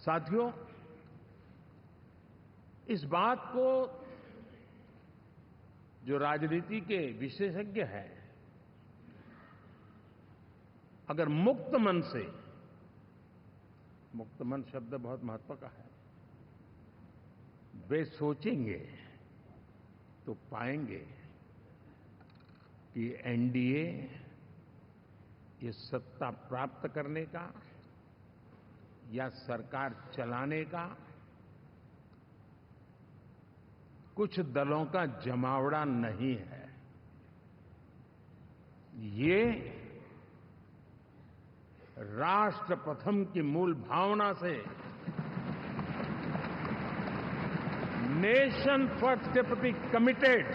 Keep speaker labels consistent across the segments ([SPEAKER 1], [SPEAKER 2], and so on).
[SPEAKER 1] साथियों, इस बात को जो राजनीति के विशेषज्ञ हैं, अगर मुक्त मन से, मुक्त मन शब्द बहुत महत्व का है, वे सोचेंगे तो पाएंगे कि एनडीए ये सत्ता प्राप्त करने का या सरकार चलाने का कुछ दलों का जमावड़ा नहीं है। ये राष्ट्र प्रथम की मूल भावना से, नेशन फर्स्ट के प्रति कमिटेड,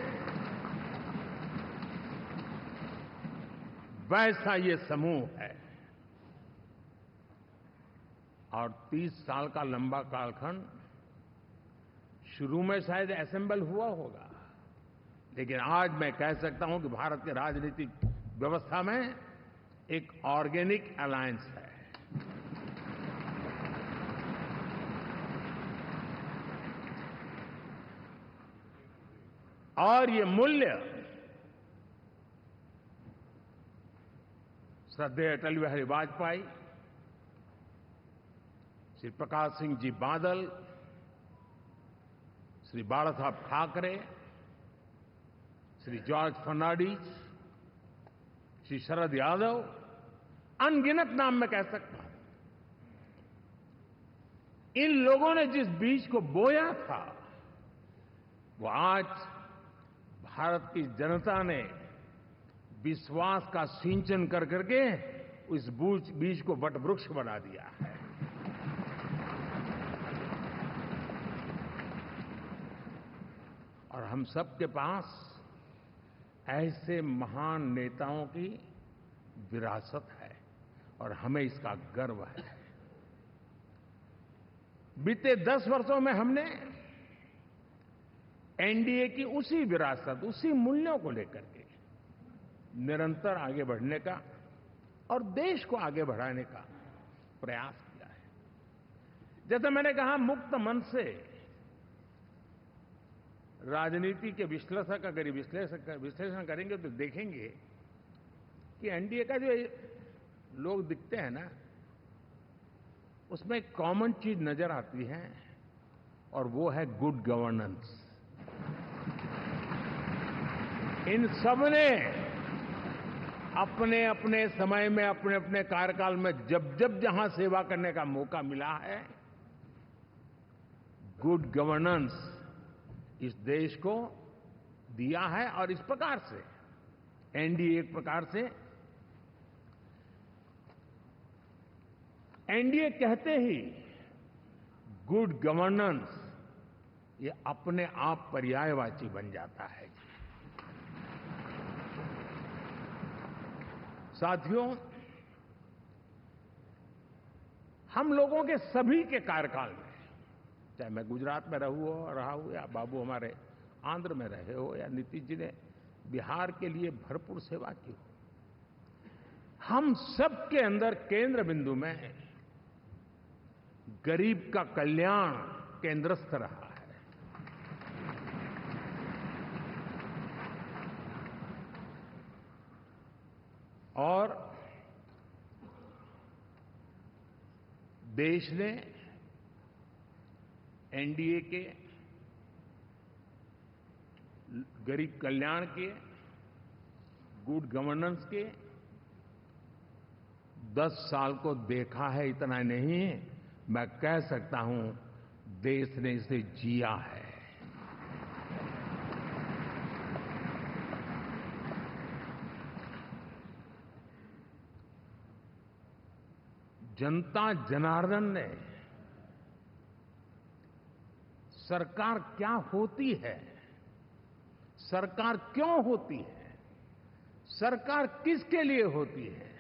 [SPEAKER 1] वैसा ये समूह है। और 30 साल का लंबा कालखंड शुरू में शायद असेंबल हुआ होगा, लेकिन आज मैं कह सकता हूं कि भारत के राजनीतिक व्यवस्था में एक ऑर्गेनिक अलायंस है। और ये मूल्य श्रद्धेय अटल बिहारी वाजपेयी, श्री प्रकाश सिंह जी बादल, श्री बाला साहब ठाकरे, श्री जॉर्ज फर्नांडिस, श्री शरद यादव, अनगिनत नाम मैं कह सकता हूं। इन लोगों ने जिस बीज को बोया था, वो आज भारत की जनता ने विश्वास का सिंचन कर करके उस बीज को वटवृक्ष बना दिया है। और हम सबके पास ऐसे महान नेताओं की विरासत है और हमें इसका गर्व है। बीते 10 वर्षों में हमने एनडीए की उसी विरासत, उसी मूल्यों को लेकर के निरंतर आगे बढ़ने का और देश को आगे बढ़ाने का प्रयास किया है। जैसे मैंने कहा, मुक्त मन से राजनीति के विश्लेषक अगर विश्लेषण करेंगे तो देखेंगे कि एनडीए का जो लोग दिखते हैं ना, उसमें एक कॉमन चीज नजर आती है और वो है गुड गवर्नेंस। इन सबने अपने अपने समय में, अपने अपने कार्यकाल में जब जब जहां सेवा करने का मौका मिला है, गुड गवर्नेंस इस देश को दिया है। और इस प्रकार से एनडीए एक प्रकार से, एनडीए कहते ही गुड गवर्नेंस ये अपने आप पर्यायवाची बन जाता है। साथियों, हम लोगों के सभी के कार्यकाल में, चाहे मैं गुजरात में रहा हूं या बाबू हमारे आंध्र में रहे हो या नीतीश जी ने बिहार के लिए भरपूर सेवा की हो, हम सबके अंदर केंद्र बिंदु में गरीब का कल्याण केंद्रस्थ रहा है। और देश ने एनडीए के गरीब कल्याण के, गुड गवर्नेंस के 10 साल को देखा है। इतना नहीं, मैं कह सकता हूं देश ने इसे जिया है। जनता जनार्दन ने सरकार क्या होती है, सरकार क्यों होती है, सरकार किसके लिए होती है,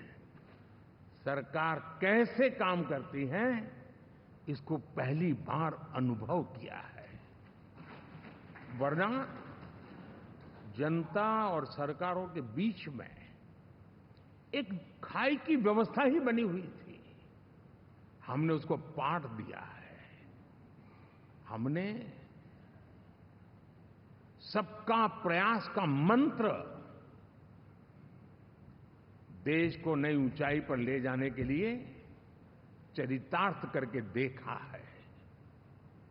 [SPEAKER 1] सरकार कैसे काम करती है, इसको पहली बार अनुभव किया है। वरना जनता और सरकारों के बीच में एक खाई की व्यवस्था ही बनी हुई थी। हमने उसको पाठ दिया है। हमने सबका प्रयास का मंत्र देश को नई ऊंचाई पर ले जाने के लिए चरितार्थ करके देखा है।